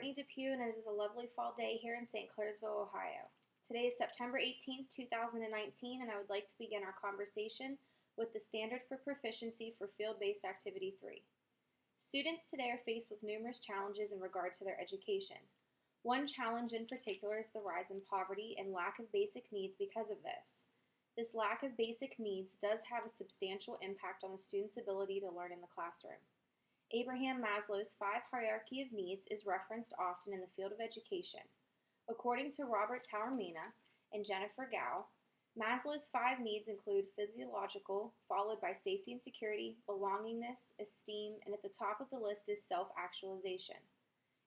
Courtney Depew, and it is a lovely fall day here in St. Clairsville, Ohio. Today is September 18th, 2019, and I would like to begin our conversation with the standard for proficiency for field-based activity 3. Students today are faced with numerous challenges in regard to their education. One challenge in particular is the rise in poverty and lack of basic needs because of this. This lack of basic needs does have a substantial impact on the student's ability to learn in the classroom. Abraham Maslow's 5 hierarchy of needs is referenced often in the field of education. According to Robert Taormina and Jennifer Gao, Maslow's 5 needs include physiological, followed by safety and security, belongingness, esteem, and at the top of the list is self-actualization.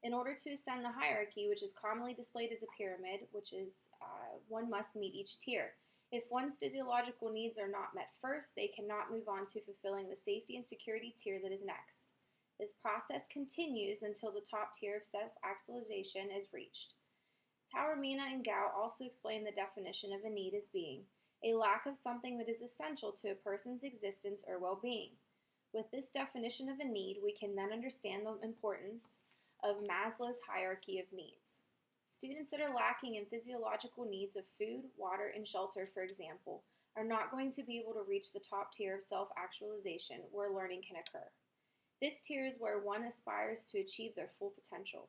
In order to ascend the hierarchy, which is commonly displayed as a pyramid, one must meet each tier. If one's physiological needs are not met first, they cannot move on to fulfilling the safety and security tier that is next. This process continues until the top tier of self-actualization is reached. Taormina and Gao also explain the definition of a need as being a lack of something that is essential to a person's existence or well-being. With this definition of a need, we can then understand the importance of Maslow's hierarchy of needs. Students that are lacking in physiological needs of food, water, and shelter, for example, are not going to be able to reach the top tier of self-actualization where learning can occur. This tier is where one aspires to achieve their full potential.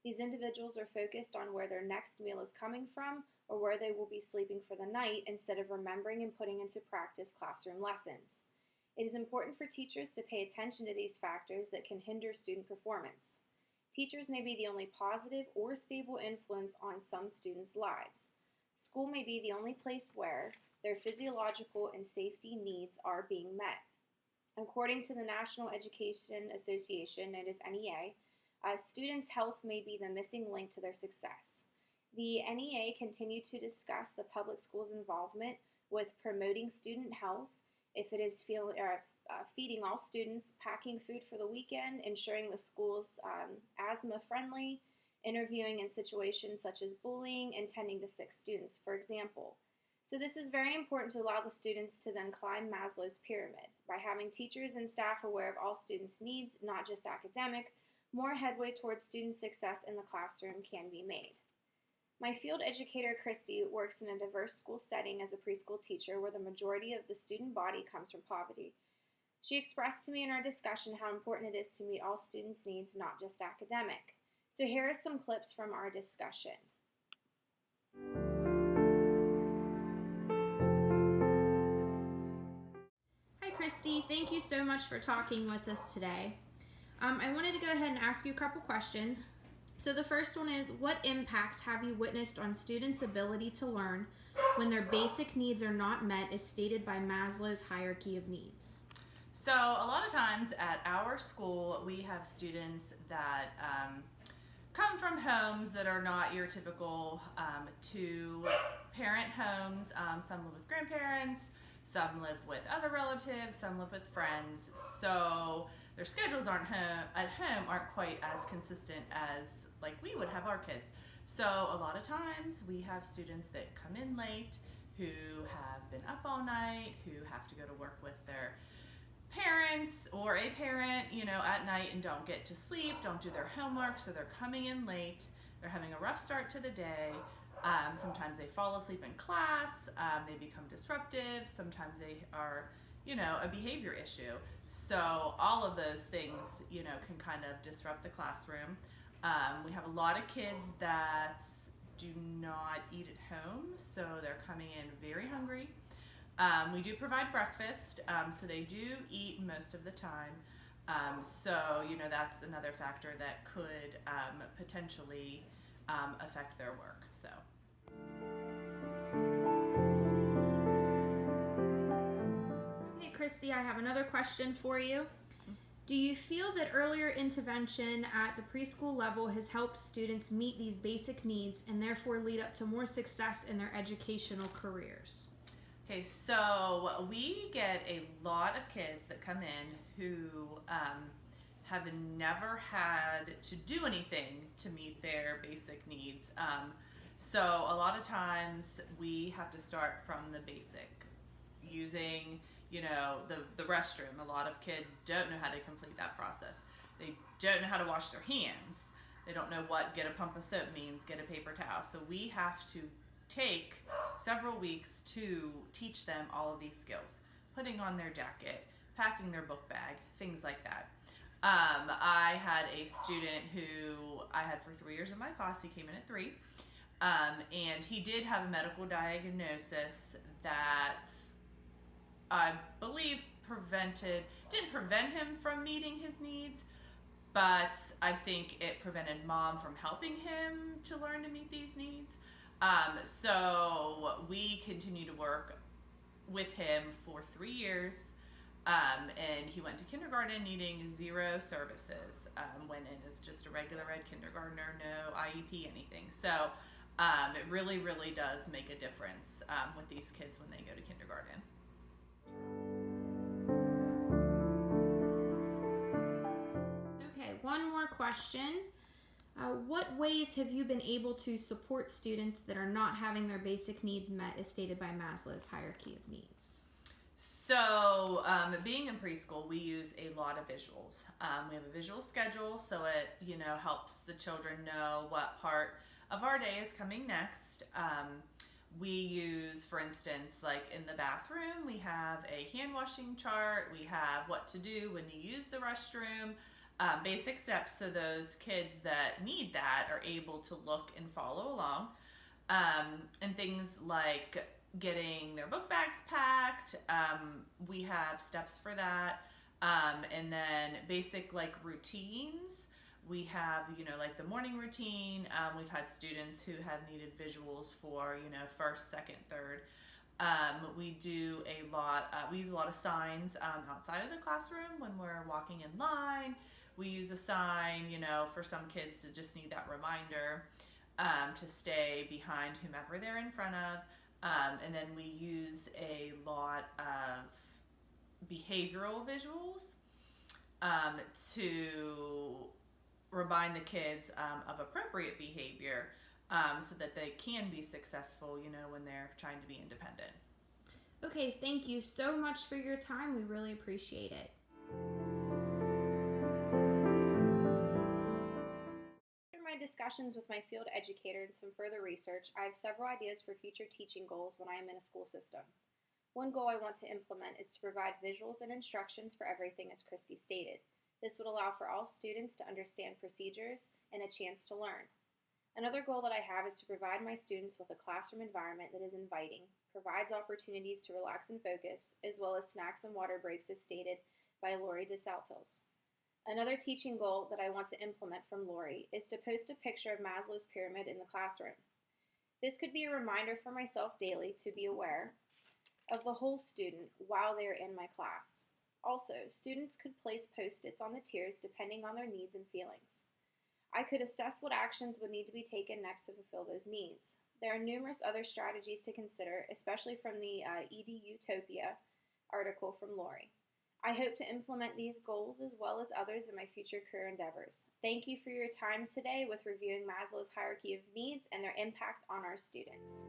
These individuals are focused on where their next meal is coming from or where they will be sleeping for the night instead of remembering and putting into practice classroom lessons. It is important for teachers to pay attention to these factors that can hinder student performance. Teachers may be the only positive or stable influence on some students' lives. School may be the only place where their physiological and safety needs are being met. According to the National Education Association, known as NEA, students' health may be the missing link to their success. The NEA continued to discuss the public schools' involvement with promoting student health, if it is feeding all students, packing food for the weekend, ensuring the school's asthma-friendly, interviewing in situations such as bullying, and tending to sick students, for example. So this is very important to allow the students to then climb Maslow's pyramid. By having teachers and staff aware of all students' needs, not just academic, more headway towards student success in the classroom can be made. My field educator, Christy, works in a diverse school setting as a preschool teacher where the majority of the student body comes from poverty. She expressed to me in our discussion how important it is to meet all students' needs, not just academic. So here are some clips from our discussion. Hi, Christy. Thank you so much for talking with us today. I wanted to go ahead and ask you a couple questions. So the first one is, what impacts have you witnessed on students' ability to learn when their basic needs are not met as stated by Maslow's hierarchy of needs? So a lot of times at our school, we have students that come from homes that are not your typical two-parent homes. Some live with grandparents, some live with other relatives, some live with friends. So their schedules at home aren't quite as consistent as like we would have our kids. So a lot of times we have students that come in late, who have been up all night, who have to go to work with their parents or a parent, at night and don't get to sleep, don't do their homework, so they're coming in late, they're having a rough start to the day. Sometimes they fall asleep in class, they become disruptive, sometimes they are, a behavior issue. So all of those things, can kind of disrupt the classroom. We have a lot of kids that do not eat at home, so they're coming in very hungry. We do provide breakfast, so they do eat most of the time. So, that's another factor that could potentially affect their work. So. Okay, Christy, I have another question for you. Do you feel that earlier intervention at the preschool level has helped students meet these basic needs and therefore lead up to more success in their educational careers? Okay, so we get a lot of kids that come in who have never had to do anything to meet their basic needs. So a lot of times we have to start from the basic, using the restroom. A lot of kids don't know how to complete that process. They don't know how to wash their hands. They don't know what get a pump of soap means, get a paper towel. So we have to take several weeks to teach them all of these skills. Putting on their jacket, packing their book bag, things like that. I had a student who I had for 3 years in my class. He came in at 3. And he did have a medical diagnosis that I believe didn't prevent him from meeting his needs, but I think it prevented mom from helping him to learn to meet these needs. So we continued to work with him for 3 years. And he went to kindergarten needing 0 services. Went in as just a regular ed kindergartner, no IEP, anything. So it really, really does make a difference with these kids when they go to kindergarten. Okay, one more question. What ways have you been able to support students that are not having their basic needs met as stated by Maslow's hierarchy of needs? So, being in preschool, we use a lot of visuals. We have a visual schedule, so it, helps the children know what part of our day is coming next. We use, for instance, like in the bathroom, we have a hand washing chart. We have what to do when you use the restroom, basic steps so those kids that need that are able to look and follow along. And things like getting their book bags packed. We have steps for that. And then basic routines. We have, like the morning routine. We've had students who have needed visuals for, first, second, third. We do we use a lot of signs outside of the classroom when we're walking in line. We use a sign, for some kids to just need that reminder to stay behind whomever they're in front of. And then we use a lot of behavioral visuals to remind the kids of appropriate behavior so that they can be successful, when they're trying to be independent. Okay, thank you so much for your time. We really appreciate it. After my discussions with my field educator and some further research, I have several ideas for future teaching goals when I am in a school system. One goal I want to implement is to provide visuals and instructions for everything, as Christy stated. This would allow for all students to understand procedures and a chance to learn. Another goal that I have is to provide my students with a classroom environment that is inviting, provides opportunities to relax and focus, as well as snacks and water breaks as stated by Lori DeSaltos. Another teaching goal that I want to implement from Lori is to post a picture of Maslow's pyramid in the classroom. This could be a reminder for myself daily to be aware of the whole student while they are in my class. Also, students could place post-its on the tiers depending on their needs and feelings. I could assess what actions would need to be taken next to fulfill those needs. There are numerous other strategies to consider, especially from the EDU Topia article from Lori. I hope to implement these goals as well as others in my future career endeavors. Thank you for your time today with reviewing Maslow's hierarchy of needs and their impact on our students.